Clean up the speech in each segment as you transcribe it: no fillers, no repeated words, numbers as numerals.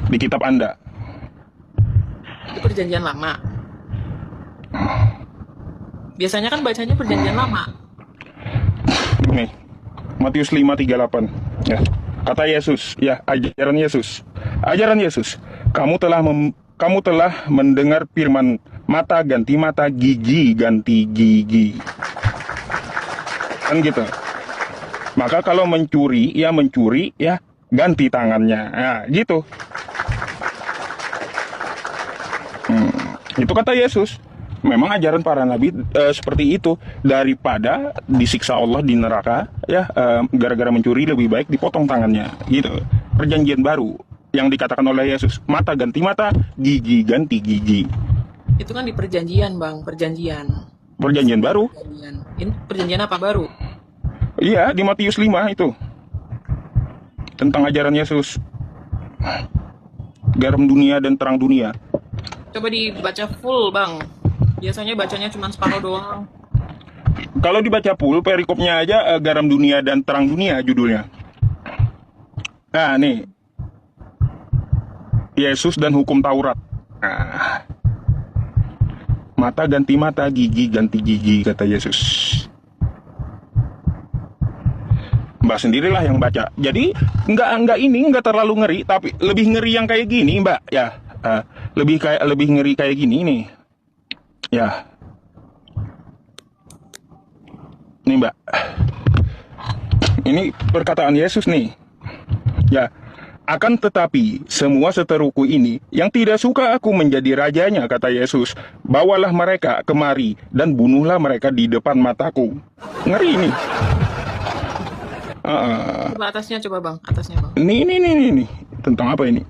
di kitab Anda? Itu perjanjian lama. Biasanya kan bacanya perjanjian lama. Nih, Matius 5:38. Ya. Kata Yesus, ya, ajaran Yesus. Ajaran Yesus. Kamu telah mendengar firman mata ganti mata, gigi ganti gigi. Kan gitu. Maka kalau mencuri, ya ganti tangannya. Nah, gitu. Itu kata Yesus. Memang ajaran para nabi seperti itu, daripada disiksa Allah di neraka ya, gara-gara mencuri lebih baik dipotong tangannya gitu. Perjanjian baru yang dikatakan oleh Yesus, mata ganti mata, gigi ganti gigi. Itu kan di perjanjian, Bang, perjanjian. Perjanjian baru. Perjanjian. Ini perjanjian apa baru? Iya, di Matius 5 itu tentang ajaran Yesus, garam dunia dan terang dunia. Coba dibaca full, Bang. Biasanya bacanya cuma separuh doang. Kalau dibaca full, perikopnya aja garam dunia dan terang dunia judulnya. Nah, nih. Yesus dan hukum Taurat. Nah, mata ganti mata, gigi ganti gigi, kata Yesus. Mbak sendirilah yang baca. Jadi nggak terlalu ngeri, tapi lebih ngeri yang kayak gini, Mbak. Ya, lebih ngeri kayak gini nih. Ya, nih Mbak. Ini perkataan Yesus nih. Ya, akan tetapi semua seteruku ini yang tidak suka aku menjadi rajanya, kata Yesus, bawalah mereka kemari dan bunuhlah mereka di depan mataku. Ngeri ini. Coba atasnya, coba Bang. Atasnya, Bang. Nih. Tentang apa ini?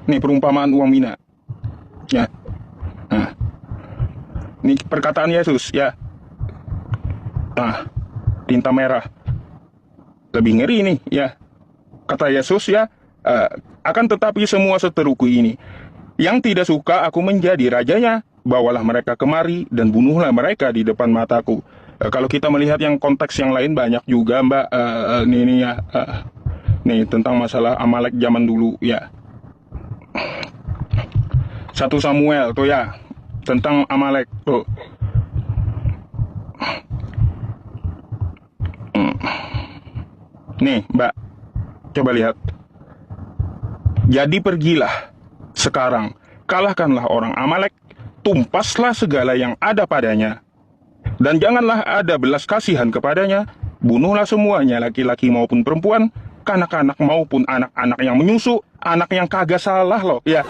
Nih perumpamaan uang mina. Ya. Nah. Ini perkataan Yesus, ya. Nah, tinta merah. Lebih ngeri nih, ya. Kata Yesus, ya, akan tetapi semua seteruku ini yang tidak suka aku menjadi rajanya, bawalah mereka kemari dan bunuhlah mereka di depan mataku. Kalau kita melihat yang konteks yang lain banyak juga, Mbak. Nih ya, nih tentang masalah Amalek zaman dulu, ya. 1 Samuel tuh ya, tentang Amalek tuh. Nih, Mbak, coba lihat. Jadi pergilah sekarang, kalahkanlah orang Amalek, tumpaslah segala yang ada padanya, dan janganlah ada belas kasihan kepadanya. Bunuhlah semuanya, laki-laki maupun perempuan, kanak-kanak maupun anak-anak yang menyusu, anak yang kagak salah loh, ya.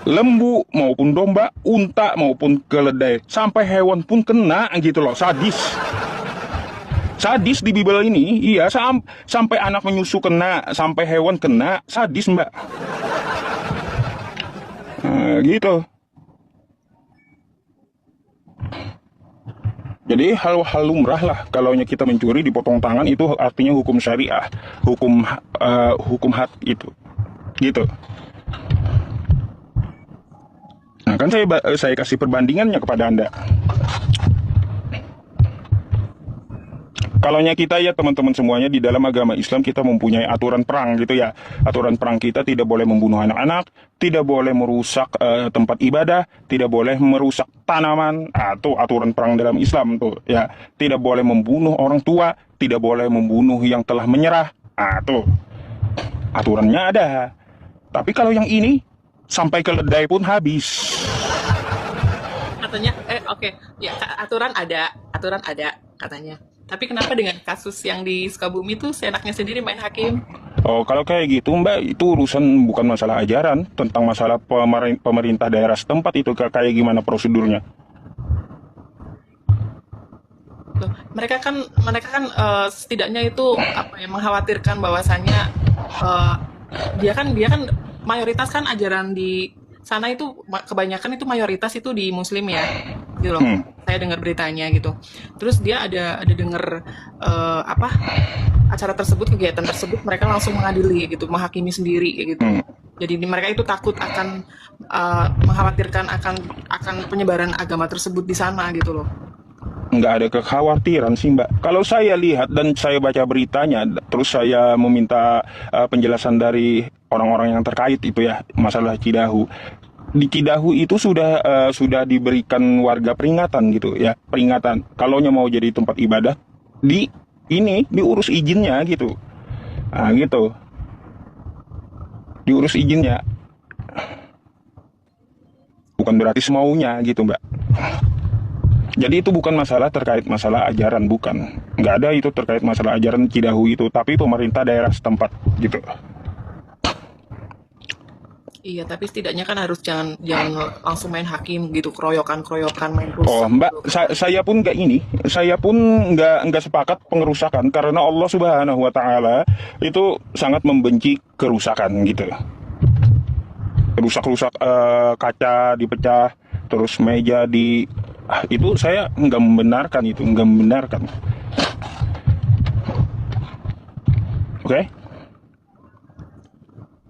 Lembu maupun domba, unta maupun keledai, sampai hewan pun kena gitu loh, sadis. Sadis di Bible ini, iya, sampai anak menyusu kena, sampai hewan kena, sadis, Mbak. Nah, gitu. Jadi hal-hal lumrah lah, kalau kita mencuri dipotong tangan, itu artinya hukum syariah, hukum had itu, gitu. Nah, kan saya kasih perbandingannya kepada Anda. Kalaunya kita ya teman-teman semuanya, di dalam agama Islam kita mempunyai aturan perang gitu ya. Aturan perang kita tidak boleh membunuh anak-anak, tidak boleh merusak tempat ibadah, tidak boleh merusak tanaman, atau aturan perang dalam Islam tuh ya. Tidak boleh membunuh orang tua, tidak boleh membunuh yang telah menyerah. Tuh aturannya ada. Tapi kalau yang ini sampai keledai pun habis. Katanya, oke. Ya, aturan ada katanya. Tapi kenapa dengan kasus yang di Sukabumi itu seenaknya sendiri main hakim? Oh, kalau kayak gitu, Mbak, itu urusan bukan masalah ajaran, tentang masalah pemerintah daerah setempat itu kayak gimana prosedurnya. Loh, mereka kan setidaknya itu apa ya, mengkhawatirkan bahwasannya dia kan mayoritas kan ajaran di sana itu kebanyakan itu mayoritas itu di Muslim ya, gitu loh. Saya dengar beritanya gitu. Terus dia ada dengar apa acara tersebut, kegiatan tersebut, mereka langsung mengadili gitu, menghakimi sendiri kayak gitu. Jadi mereka itu takut akan mengkhawatirkan akan penyebaran agama tersebut di sana gitu loh. nggak ada kekhawatiran sih Mbak. Kalau saya lihat dan saya baca beritanya, terus saya meminta penjelasan dari orang-orang yang terkait itu ya, masalah Cidahu. Di Cidahu itu sudah diberikan warga peringatan gitu ya, peringatan. Kalaunya mau jadi tempat ibadah, diurus izinnya gitu. Nah, gitu. Diurus izinnya. Bukan berarti semaunya gitu Mbak. Jadi itu bukan masalah terkait masalah ajaran, bukan. Nggak ada itu terkait masalah ajaran Cidahu itu, tapi pemerintah daerah setempat gitu. Iya, tapi setidaknya kan harus jangan jangan langsung main hakim gitu, keroyokan-keroyokan, main Oh rusak Mbak, gitu. saya pun saya pun nggak sepakat pengerusakan karena Allah Subhanahu Wa Taala itu sangat membenci kerusakan gitu. Rusak-rusak kaca dipecah, terus meja itu saya nggak membenarkan itu, nggak membenarkan. Oke?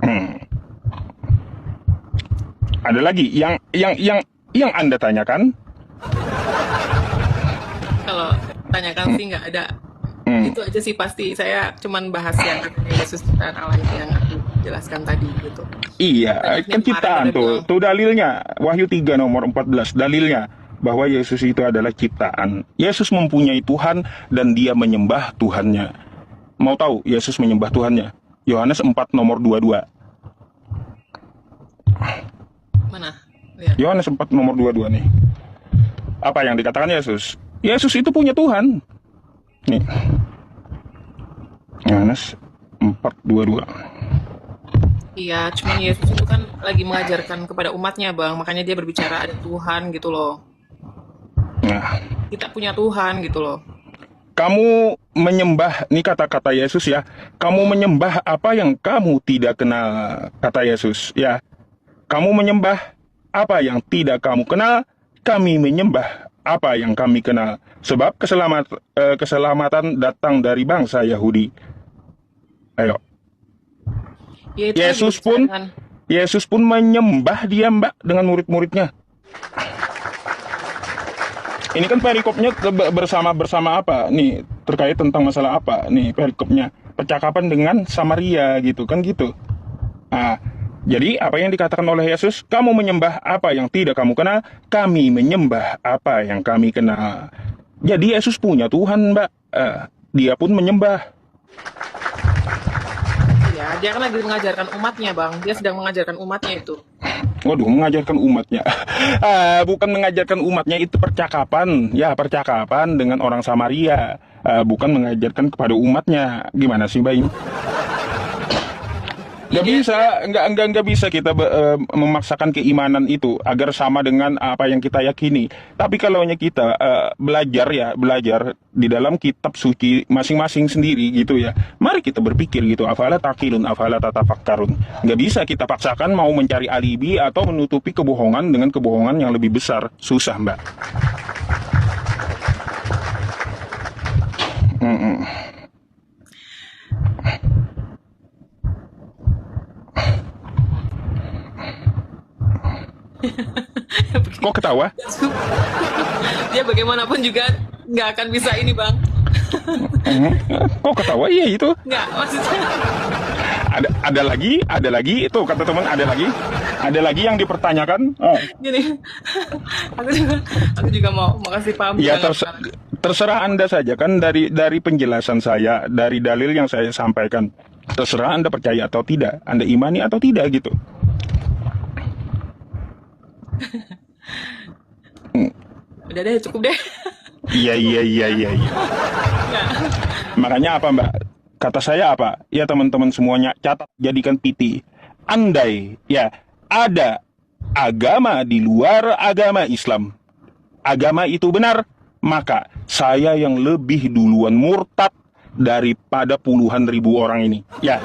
Hmm. Ada lagi yang Anda tanyakan? Kalau tanyakan sih nggak ada. Hmm. Itu aja sih pasti. Saya cuman bahas yang katanya Yesus dan Allah itu yang aku jelaskan tadi gitu. Iya, Banyak nih kemarin penciptaan ada bilang, tuh dalilnya. Wahyu 3 nomor 14 dalilnya bahwa Yesus itu adalah ciptaan. Yesus mempunyai Tuhan dan dia menyembah Tuhannya. Mau tahu Yesus menyembah Tuhannya? Yohanes 4 nomor 22. mana? Lihat. Yohanes 4 nomor 22 nih. Apa yang dikatakan Yesus? Yesus itu punya Tuhan. Nih. Yohanes 4:22. Iya, cuman Yesus itu kan lagi mengajarkan kepada umatnya, Bang. Makanya dia berbicara ada Tuhan gitu loh. Nah, Kita punya Tuhan gitu loh. kamu menyembah, nih kata-kata Yesus ya, kamu menyembah apa yang kamu tidak kenal, kata Yesus ya. Kamu menyembah apa yang tidak kamu kenal, kami menyembah apa yang kami kenal. Sebab keselamatan datang dari bangsa Yahudi. Ayo, Ya itu lagi Yesus berbicara pun dengan Yesus pun menyembah dia Mbak dengan murid-muridnya. Ini kan perikopnya bersama apa? Nih, terkait tentang masalah apa? Nih, perikopnya. Percakapan dengan Samaria gitu kan gitu. Nah, jadi apa yang dikatakan oleh Yesus? Kamu menyembah apa yang tidak kamu kenal, kami menyembah apa yang kami kenal. Jadi Yesus punya Tuhan, Mbak. Dia pun menyembah. ya, dia kan lagi mengajarkan umatnya, Bang. Dia sedang mengajarkan umatnya itu. Waduh, mengajarkan umatnya. Bukan mengajarkan umatnya, itu percakapan. Ya, percakapan dengan orang Samaria. Bukan mengajarkan kepada umatnya. Gimana sih, Mbak ini? Ya Nggak dia bisa, nggak bisa kita memaksakan keimanan itu agar sama dengan apa yang kita yakini. Tapi kalau kita belajar di dalam kitab suci masing-masing sendiri gitu ya. Mari kita berpikir gitu, afala taqilun, afala tatafakkarun. Nggak bisa kita paksakan mau mencari alibi atau menutupi kebohongan dengan kebohongan yang lebih besar. Susah, Mbak. Mm-mm. Kok ketawa? dia bagaimanapun juga nggak akan bisa ini, Bang. Kok ketawa? Iya itu. Nggak, maksudnya Ada lagi itu kata teman, ada lagi yang dipertanyakan. gini. aku juga mau kasih paham Ya juga nggak. terserah Anda saja kan, dari penjelasan saya, dari dalil yang saya sampaikan. Terserah Anda percaya atau tidak, Anda imani atau tidak gitu. Udah deh, cukup deh. Iya. Makanya apa Mbak? Kata saya apa? Ya teman-teman semuanya catat, jadikan PT. Andai ya ada agama di luar agama Islam, agama itu benar, maka saya yang lebih duluan murtad daripada puluhan ribu orang ini. Ya,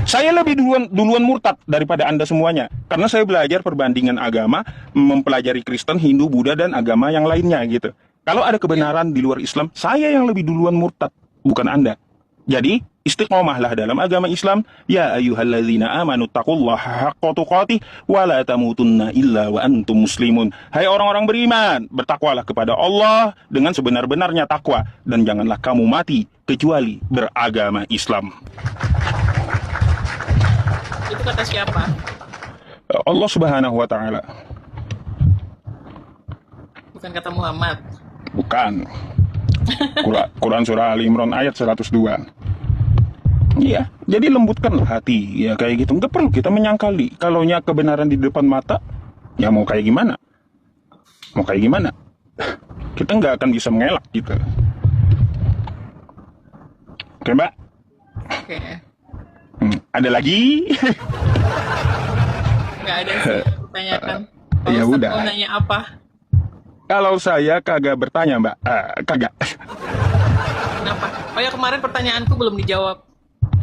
saya lebih duluan murtad daripada Anda semuanya. Karena saya belajar perbandingan agama, mempelajari Kristen, Hindu, Buddha, dan agama yang lainnya gitu. Kalau ada kebenaran di luar Islam, saya yang lebih duluan murtad, bukan Anda. Jadi, istiqomahlah dalam agama Islam. Ya ayyuhalladzina amanu taqullaha haqqa tuqatih wa la tamutunna illa wa antum muslimun. Hai orang-orang beriman, bertakwalah kepada Allah dengan sebenar-benarnya takwa, dan janganlah kamu mati kecuali beragama Islam. Itu kata siapa? Allah Subhanahu wa taala. Bukan kata Muhammad. Bukan. Quran surah Ali Imran ayat 102. Iya, jadi lembutkanlah hati, ya kayak gitu. Nggak perlu kita menyangkali. Kalaunya kebenaran di depan mata, ya mau kayak gimana? Mau kayak gimana? Kita nggak akan bisa mengelak gitu. Oke, Mbak. Oke. Ada lagi? Nggak ada sih yang ditanyakan. Ya Ustadz udah. mau nanya apa? Kalau saya kagak bertanya, Mbak. Kagak. Kenapa? Oh ya, kemarin pertanyaanku belum dijawab.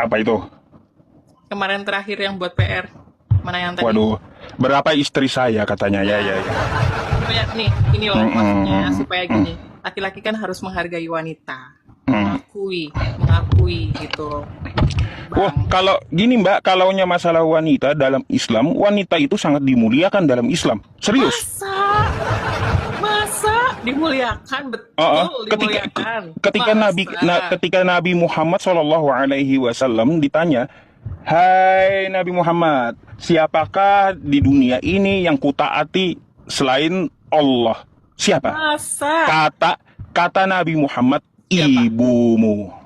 Apa itu? Kemarin terakhir yang buat PR. Mana yang tadi? Waduh, berapa istri saya katanya? Ya. Supaya nih, ini loh maksudnya supaya gini. Laki-laki kan harus menghargai wanita. Mengakui gitu loh. Wah, kalau gini Mbak, kalaunya masalah wanita dalam Islam, wanita itu sangat dimuliakan dalam Islam. Serius. Masa dimuliakan, betul dimuliakan. Ketika Nabi Muhammad SAW ditanya, hai Nabi Muhammad, siapakah di dunia ini yang kutaati selain Allah? Siapa? Masa? Kata Nabi Muhammad, Siapa? Ibumu.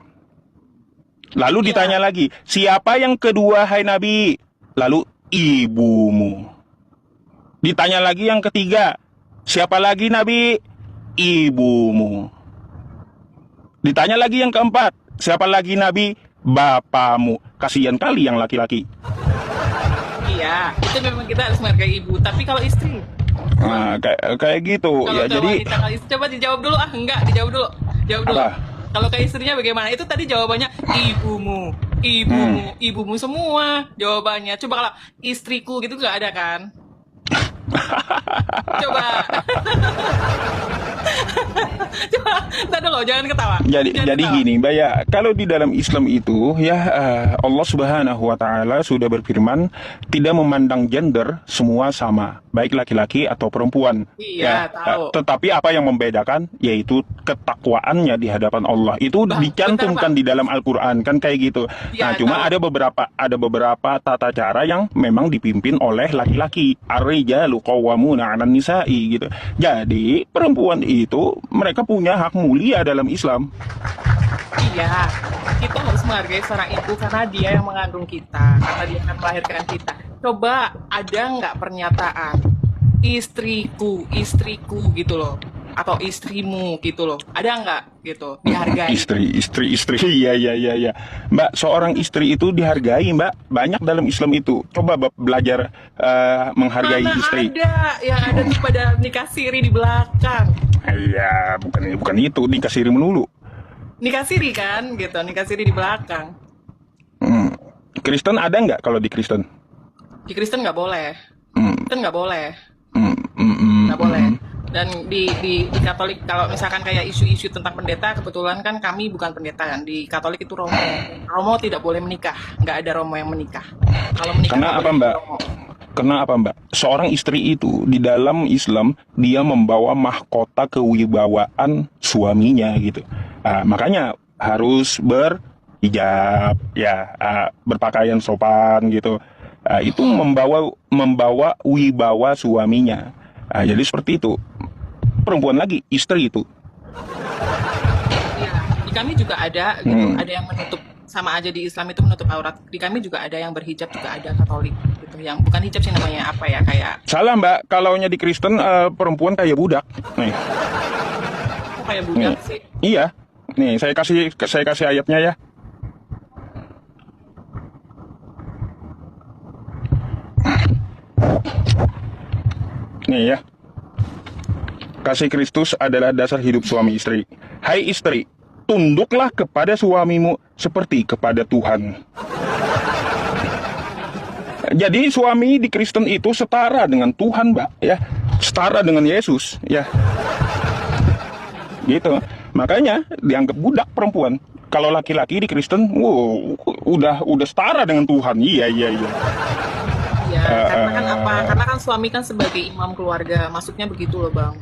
Lalu ditanya lagi, siapa yang kedua hai Nabi? Lalu ibumu. Ditanya lagi yang ketiga, siapa lagi Nabi? Ibumu. Ditanya lagi yang keempat, siapa lagi Nabi? Bapamu. Kasihan kali yang laki-laki. Iya, itu memang kita harus menghargai ibu. Tapi kalau istri? Nah, kayak gitu. Kalau Ya ke jadi wanita, kalau istri, coba dijawab dulu. Enggak, dijawab dulu. Jawab dulu. Apa? Kalau ke istrinya bagaimana? Itu tadi jawabannya ibumu, ibumu semua jawabannya. Coba kalau istriku gitu nggak ada kan? Coba. Coba, ntar dulu, jangan ketawa. Jadi ketawa. gini, Mbak ya, kalau di dalam Islam itu ya Allah Subhanahu wa taala sudah berfirman tidak memandang gender semua sama, baik laki-laki atau perempuan. Iya, tahu. Tetapi apa yang membedakan yaitu ketakwaannya di hadapan Allah. Itu dicantumkan di dalam Al-Qur'an kan kayak gitu. Iya, Nah, cuma tahu. ada beberapa tata cara yang memang dipimpin oleh laki-laki. Ar-rijalu qawwamuna 'alan nisa'i gitu. Jadi, perempuan itu mereka punya hak mulia dalam Islam. Iya, kita harus menghargai seorang ibu karena dia yang mengandung kita, karena dia akan melahirkan kita. Coba ada nggak pernyataan istriku gitu loh, atau istrimu gitu loh, ada nggak gitu dihargai? Istri. Iya. Mbak, seorang istri itu dihargai, Mbak. Banyak dalam Islam itu. Coba Mbak belajar menghargai Mana istri. ada yang ada tuh pada nikah siri di belakang. Iya, bukan itu, nikah siri melulu. Nikah siri kan, gitu, nikah siri di belakang. Kristen ada nggak kalau di Kristen? Di Kristen nggak boleh, Kristen nggak boleh. Nggak boleh. Dan di Katolik, kalau misalkan kayak isu-isu tentang pendeta, kebetulan kan kami bukan pendeta kan. Di Katolik itu Romo tidak boleh menikah, nggak ada Romo yang menikah. Kalau menikah Karena nggak apa, boleh Mbak? Romo. Karena apa, Mbak? Seorang istri itu di dalam Islam dia membawa mahkota kewibawaan suaminya gitu. Makanya harus berhijab, ya, berpakaian sopan gitu. Itu membawa wibawa suaminya. Jadi seperti itu. Perempuan lagi, istri itu. Iya, di kami juga ada gitu, ada yang menutup, sama aja di Islam itu menutup aurat. Di kami juga ada yang berhijab, juga ada Katolik gitu, yang bukan hijab sih namanya apa ya, kayak Salah, Mbak. Kalaunya di Kristen perempuan kayak budak. Nih. kok kayak budak sih. Iya. Nih, saya kasih ayatnya ya. Nih ya. Kasih Kristus adalah dasar hidup suami istri. Hai istri, tunduklah kepada suamimu seperti kepada Tuhan. Jadi suami di Kristen itu setara dengan Tuhan, Mbak, ya. Setara dengan Yesus, ya. Gitu. Makanya dianggap budak perempuan. kalau laki-laki di Kristen, wow, udah setara dengan Tuhan. Iya, iya, iya. Iya, Eh, karena kan apa? eh, Karena kan suami kan sebagai imam keluarga, masuknya begitu loh Bang.